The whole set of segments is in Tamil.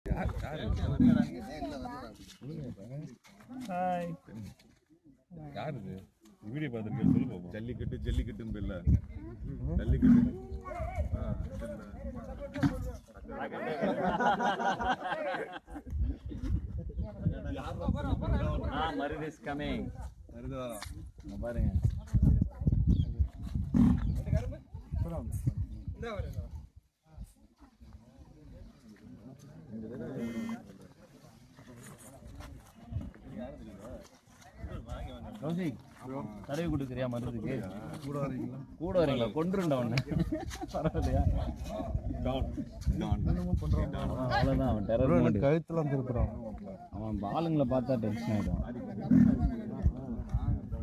யார் இது வீடியோ பார்த்துருக்கேன் சொல்லு போகும். ஜல்லிக்கட்டுன்னு பேர்ல ஜல்லிக்கட்டு. Marudhu is coming. மருது வரோம் பாருங்க. தடவி கொடுக்குறியா மருந்துக்கு? கூட வரீங்களா? கொண்டுருண்டா ஒண்ணு. பரவாயில்லையா? அவ்வளவுதான். அவன் டெரர் கழுத்துலாம் திருப்புறான். அவன் பாலுங்களை பார்த்தா டென்ஷன் ஆயிடும்.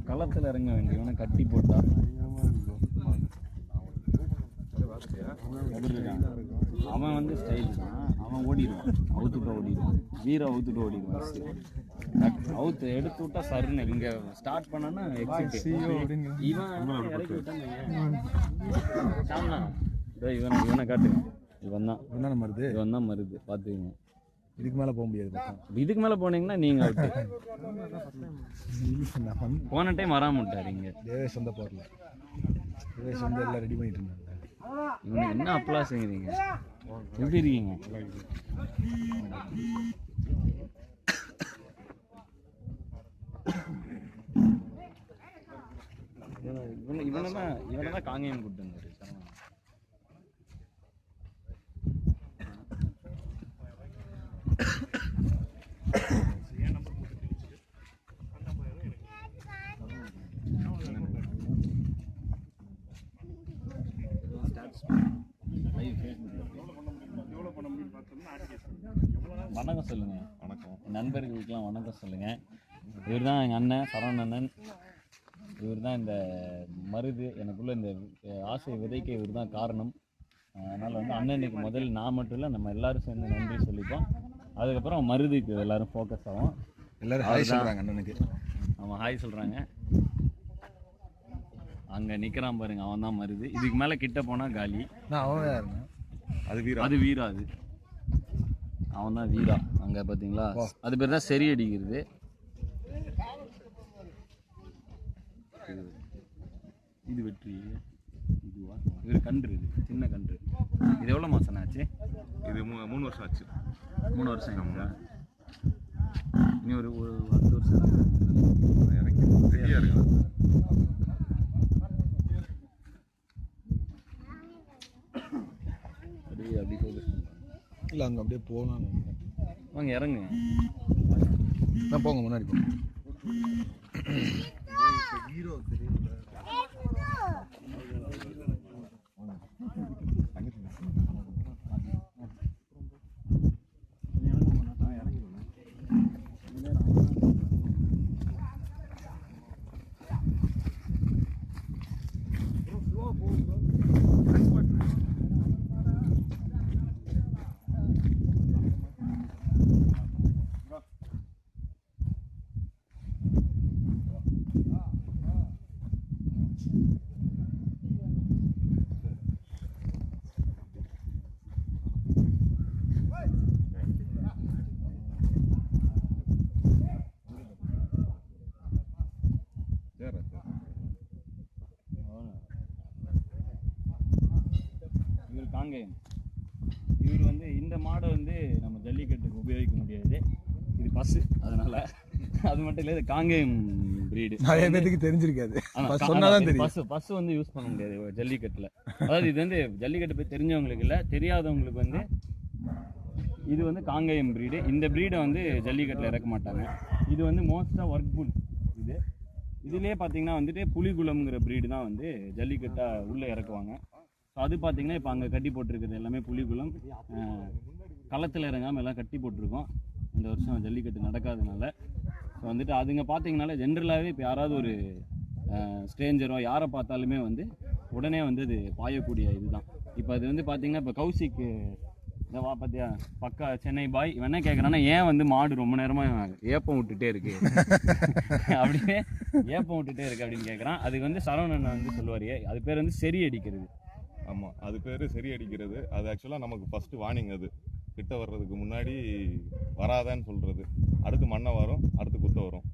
களத்துல இறங்க வேண்டியவனை கட்டி போட்டா அவன் வந்து ஸ்டைல் தான். அவன் ஓடிடுவான், அவுத்துட்டு ஓடிடுவான். வீர அவுத்துட்டு ஓடிடுவான். அவுத்து எடுத்து விட்டா சருன்னு இங்க ஸ்டார்ட் பண்ணனா எக்ஸிட். இவனை காட்டுங்க. இவன் தான் மருது. பாத்துக்கங்க. இதுக்கு மேல போக முடியாது. இதுக்கு மேல போனீங்கன்னா நீங்க அவுட்டு. போன டைம் வராம விட்டாரு இங்க. தேவேஷ் வந்த போறல. தேவேஷ் வந்து எல்லாம் ரெடி பண்ணிட்டு இருந்தாங்க. இவனுக்கு என்ன அப்ளாஸ் செய்றீங்க? எப்படி இருக்கீங்க? இவனதான் காங்கேயம் கூட்டு வந்தாரு. வணக்கம் சொல்லுங்க. வணக்கம். நண்பர்களுக்கெல்லாம் வணக்கம் சொல்லுங்க. இவர் தான் எங்கள் அண்ணன் சரவணன். இவர் தான் இந்த மருது எனக்குள்ள இந்த ஆசையை விதைக்க இவர் தான் காரணம். அதனால் வந்து அண்ணனுக்கு முதல் நான் மட்டும் இல்லை, நம்ம எல்லாரும் சேர்ந்து நன்றி சொல்லிப்போம். அதுக்கப்புறம் மருதுக்கு எல்லாரும் ஃபோக்கஸ் ஆகும். எல்லாரும் ஹாய் சொல்கிறாங்க அண்ணனுக்கு. அவன் ஹாய் சொல்கிறாங்க. அங்கே நிற்கிறான் பாருங்க, அவன் தான் மருது. இதுக்கு மேலே கிட்ட போனால் காலி. அவன் யாருங்க? அது வீரா. அது அவன் தான் வீரா. அங்கே பார்த்தீங்களா, அது பேர் தான் சரி அடிக்கிறது. இது வெற்றி. இதுவா? இது கன்று. இது சின்ன கன்று. இது எவ்வளோ மாதம் ஆச்சு? இது 3 வருஷம் ஆச்சு. 3 வருஷம் ஆகுதா? இனி ஒரு 10 வருஷம் இறங்கி ரெடியாக இருக்கலாம். அப்படி ஃபோக்கஸ் பண்ணுறாங்க. இல்லை அங்கே அப்படியே போகலாம். வாங்க இறங்க. நான் போங்க முன்னாடி போங்க. ஹீரோ தெரியல. இவர் காங்கேயம். இவர் வந்து இந்த மாடை வந்து நம்ம ஜல்லிக்கட்டுக்கு உபயோகிக்க முடியாது, இது பசு. அதனால அது மட்டும் இல்லை, இது காங்கேயம் பிரீடு. நிறைய பேருக்கு தெரிஞ்சிருக்காது. சொன்னாதான் தெரியும். பசு வந்து யூஸ் பண்ண முடியாது ஜல்லிக்கட்டுல. அதாவது இது வந்து ஜல்லிக்கட்டு போய் தெரிஞ்சவங்களுக்கு இல்லை, தெரியாதவங்களுக்கு வந்து இது வந்து காங்கேயம் பிரீடு. இந்த பிரீடை வந்து ஜல்லிக்கட்டில் இறக்க மாட்டாங்க. இது வந்து மோஸ்ட்டாக ஒர்க் புல். இதுலேயே பார்த்தீங்கன்னா வந்துட்டு புலிகுளம்ங்கிற பிரீடு தான் வந்து ஜல்லிக்கட்டாக உள்ளே இறக்குவாங்க. ஸோ அது பார்த்தீங்கன்னா இப்போ அங்கே கட்டி போட்டிருக்கிறது எல்லாமே புலிகுளம். களத்தில் இறங்காமல் எல்லாம் கட்டி போட்டிருக்கோம். இந்த வருஷம் ஜல்லிக்கட்டு நடக்காதனால. ஸோ வந்துட்டு அதுங்க பார்த்தீங்கனாலே ஜென்ரலாகவே இப்போ யாராவது ஒரு ஸ்ட்ரேஞ்சரோ யாரை பார்த்தாலுமே வந்து உடனே வந்து அது பாயக்கூடிய இதுதான். இப்போ அது வந்து பார்த்தீங்கன்னா இப்போ கௌசிக்கு இந்த வா பார்த்தியா பக்கா சென்னை பாய் இவன் என்ன கேட்குறான்னா, ஏன் வந்து மாடு ரொம்ப நேரமாக ஏப்பம் விட்டுட்டே இருக்கு அப்படியே ஏப்பம் விட்டுட்டே இருக்கு அப்படின்னு கேட்குறான். அதுக்கு வந்து சரவணன் வந்து சொல்லுவார், அது பேர் வந்து சரி அடிக்கிறது. ஆமாம், அது பேர் சரி அடிக்கிறது. அது ஆக்சுவலாக நமக்கு ஃபஸ்ட்டு வார்னிங். அது கிட்ட வர்றதுக்கு முன்னாடி வராதான்னு சொல்றது, அடுத்து மண்ணை வரும், அடுத்து குத்த வரும்.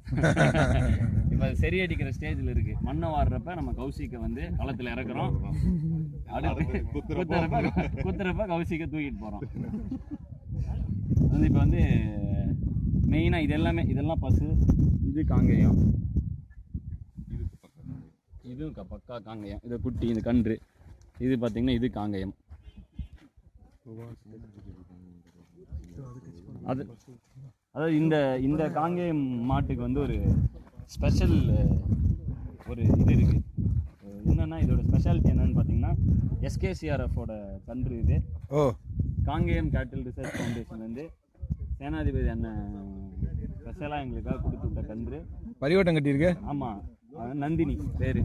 இப்போ சரி அடிக்கிற ஸ்டேஜில் இருக்கு. மண்ணை வாடுறப்ப நம்ம கௌசிக்கை வந்து களத்தில் இறக்குறோம், அடுத்து குத்துறப்ப கௌசிக்கை தூக்கிட்டு போகிறோம். வந்து இப்போ வந்து மெயினாக இதெல்லாம் பசு, இது காங்கேயம், இது பக்கா காங்கேயம், இது குட்டி, இது கன்று, இது பார்த்தீங்கன்னா இது காங்கேயம். அதாவது இந்த காங்கேயம் மாட்டுக்கு வந்து ஒரு ஸ்பெஷல் ஒரு இது இருக்குது. என்னென்னா இதோட ஸ்பெஷாலிட்டி என்னன்னு பார்த்தீங்கன்னா எஸ்கேசிஆர்எஃபோட கன்று இது. காங்கேயம் கேட்டில் ரிசர்ச் ஃபவுண்டேஷன்லேருந்து சேனாதிபதி அண்ணன் ஸ்பெஷலாக எங்களுக்காக கொடுத்து விட்ட கன்று. பரிவட்டம் கட்டியிருக்கு. ஆமாம், நந்தினி பேர்.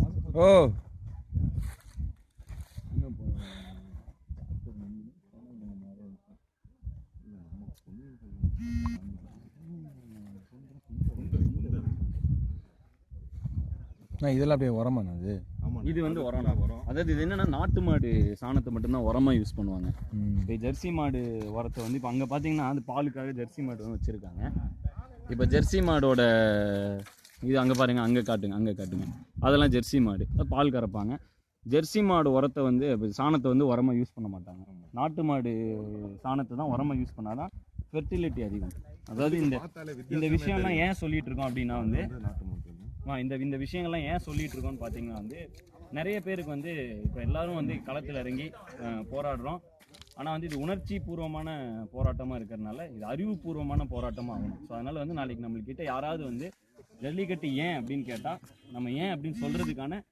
இதெல்லாம் அப்படியே உரமாண்ணா அது? இது வந்து உரம். அதாவது இது என்னன்னா நாட்டு மாடு சாணத்தை மட்டும்தான் உரமா யூஸ் பண்ணுவாங்க. இப்போ ஜெர்சி மாடு உரத்தை வந்து இப்போ அங்கே பார்த்தீங்கன்னா அது பாலுக்காக ஜெர்சி மாடு வந்து வச்சுருக்காங்க. இப்போ ஜெர்சி மாடோட இது அங்கே பாருங்கள், அங்கே காட்டுங்க, அதெல்லாம் ஜெர்சி மாடு, பால் கறப்பாங்க. ஜெர்சி மாடு உரத்தை வந்து சாணத்தை வந்து உரமாக யூஸ் பண்ண மாட்டாங்க. நாட்டு மாடு சாணத்தை தான் உரமாக யூஸ் பண்ணாதான் ஃபெர்டிலிட்டி அதிகம். அதாவது இந்த விஷயம்லாம் ஏன் சொல்லிட்டு இருக்கோம் அப்படின்னா வந்து இந்த விஷயங்கள்லாம் ஏன் சொல்லிட்டு இருக்கோம்னு பார்த்தீங்கன்னா வந்து நிறைய பேருக்கு வந்து இப்போ எல்லாரும் வந்து களத்தில் இறங்கி போராடுறோம். ஆனால் வந்து இது உணர்ச்சி பூர்வமான போராட்டமாக இருக்கிறதுனால இது அறிவுபூர்வமான போராட்டமாக ஆகணும். ஸோ அதனால் வந்து நாளைக்கு நம்மள்கிட்ட யாராவது வந்து ஜல்லிக்கட்டு ஏன் அப்படின்னு கேட்டால் நம்ம ஏன் அப்படின்னு சொல்கிறதுக்கான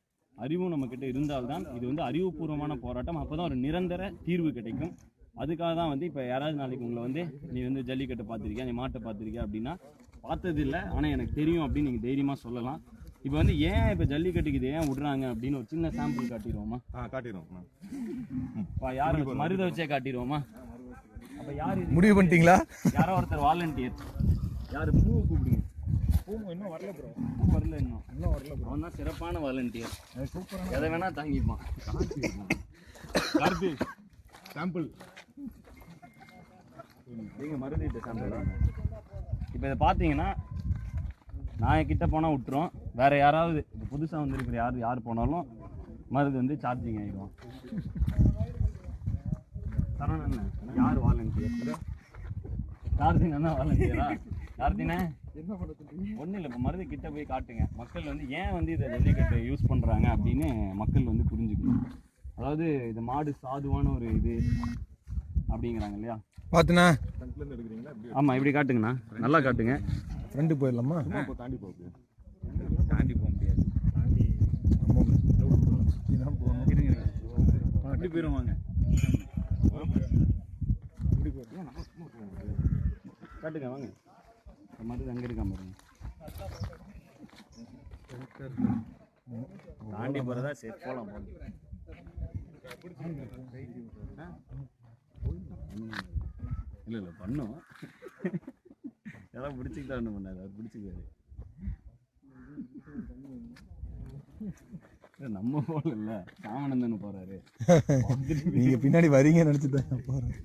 அறிவும் நம்மக்கிட்ட இருந்தால்தான் இது வந்து அறிவுபூர்வமான போராட்டம். அப்போ தான் ஒரு நிரந்தர தீர்வு கிடைக்கும். அதுக்காக தான் வந்து இப்போ யாராவது நாளைக்கு உங்களை வந்து நீ வந்து ஜல்லிக்கட்டு பார்த்துருக்கியா, நீ மாட்டை பார்த்துருக்கியா அப்படின்னா பார்த்ததில்லை ஆனால் எனக்கு தெரியும் அப்படின்னு நீங்கள் தைரியமாக சொல்லலாம். இப்போ வந்து ஏன் இப்போ ஜல்லிக்கட்டுக்கு இது ஏன் விடுறாங்க அப்படின்னு ஒரு சின்ன சாம்பிள் காட்டிடுவோமா? காட்டிடுவோம். யார் மருதை வச்சே காட்டிடுவோமா? அப்போ யார் முடிவு பண்ணிட்டீங்களா? யாரோ ஒருத்தர் வாலண்டியர், யார் பூவை கூப்பிடுங்க. பூ இன்னும் வரல ப்ரோ, பூ வரல, இன்னும் வரல ப்ரோ. அவன் தான் சிறப்பான வாலண்டியர், எதை வேணா தாங்கிப்பான். கார்த்தி சாம்பிள் நீங்கள் மருதிட்ட சாம்பிள். இப்போ இதை பார்த்தீங்கன்னா நான் கிட்ட போனால் விட்டுரும், வேறு யாராவது இப்போ புதுசாக வந்துருக்கிற யார் போனாலும் மருந்து வந்து சார்ஜிங் ஆகிடுவான். சரவணன் யார் வாலண்டியர்? கார்த்தினா தான் வாலண்டியரா? கார்த்தினே ஒன்றும் இல்லை, இப்போ மருந்து கிட்ட போய் காட்டுங்க. மக்கள் வந்து ஏன் வந்து இதை ஜல்லிக்கட்டை யூஸ் பண்ணுறாங்க அப்படின்னு மக்கள் வந்து புரிஞ்சுக்கணும். அதாவது இது மாடு சாதுவான ஒரு இது அப்படிங்கிறாங்க இல்லையா? பார்த்துண்ணா. ஆமாம், இப்படி காட்டுங்கண்ணா, நல்லா காட்டுங்க. ஃப்ரெண்டு போயிடலாமா? தாண்டி போகுது, தாண்டி போக முடியாது, அப்படி போயிடுவாங்க. காட்டுங்க வாங்க, மருந்து அங்கே இருக்கா பாருங்க. தாண்டி போகிறதா சரி, போகலாம் போகலாம். இல்லை பண்ணும், எல்லாம் பிடிச்சிக்கிட்டா ஒன்றும் பண்ணாது, அவர் பிடிச்சிக்காரு. நம்ம போல இல்லை, சாமனந்தன் போகிறாரு. நீங்கள் பின்னாடி வரீங்கன்னு நினச்சிட்டேன் போகிறேன்.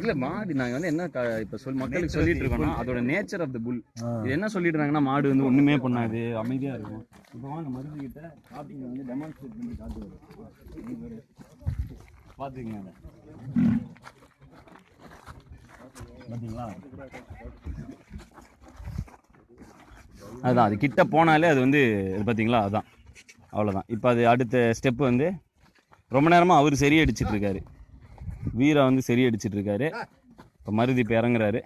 இல்லை மாடு நாங்கள் வந்து என்ன இப்போ மக்களுக்கு சொல்லிட்டு இருக்கோம்னா அதோட நேச்சர் ஆஃப் த புல். இது என்ன சொல்லிடுறாங்கன்னா மாடு வந்து ஒன்றுமே பண்ணாது, அமைதியாக இருக்கும். இப்போ வாங்க மருந்துக்கிட்ட காட்டிங்க வந்து டெமான்ஸ்ட்ரேட் பண்ணி காட்டுவார், பார்த்துக்கங்க. அதை பார்த்தீங்களா? அதுதான், அது கிட்ட போனாலே அது வந்து பார்த்தீங்களா, அதுதான், அவ்வளோதான். இப்போ அது அடுத்த ஸ்டெப்பு வந்து ரொம்ப நேரமாக அவர் சரி அடிச்சிட்ருக்காரு, வீரா வந்து சரி அடிச்சிட்ருக்காரு. இப்போ மருதி இப்போ இறங்குறாரு.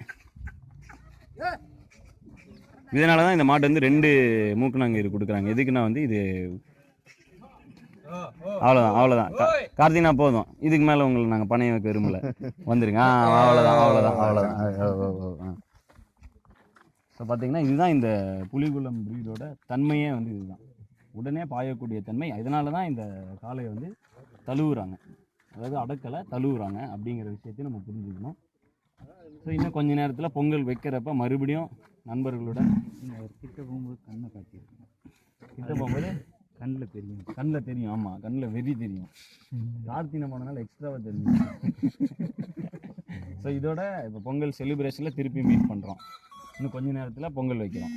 இதனால தான் இந்த மாட்டு வந்து 2 மூக்குநாங்கயிறு கொடுக்குறாங்க. எதுக்குன்னா வந்து இது அவ்வளோதான். கார்த்தினா போதும், இதுக்கு மேலே உங்களை நாங்கள் பணைய வைக்க விரும்பல, வந்துருங்க. அவ்வளோதான். ஸோ பார்த்தீங்கன்னா இதுதான் இந்த புலிகுளம் ப்ரீடோட தன்மையே வந்து இதுதான், உடனே பாயக்கூடிய தன்மை. இதனால தான் இந்த காளையை வந்து தழுவுறாங்க, அதாவது அடக்கலை தழுவுறாங்க அப்படிங்கிற விஷயத்தையும் நம்ம புரிஞ்சுக்கணும். ஸோ இன்னும் கொஞ்ச நேரத்தில் பொங்கல் வைக்கிறப்ப மறுபடியும் நண்பர்களோட கிட்ட போகும்போது கண்ணை காட்டியிருக்கோம், கிட்ட போகும்போது கண்ணில் தெரியும். கண்ணில் தெரியும். ஆமாம், கண்ணில் வெறி தெரியும். கார்த்திகை போனனால எக்ஸ்ட்ராவாக தெரியும். ஸோ இதோட இப்போ பொங்கல் செலிப்ரேஷனில் திருப்பி மீட் பண்ணுறோம். இன்னும் கொஞ்ச நேரத்தில் பொங்கல் வைக்கிறோம்.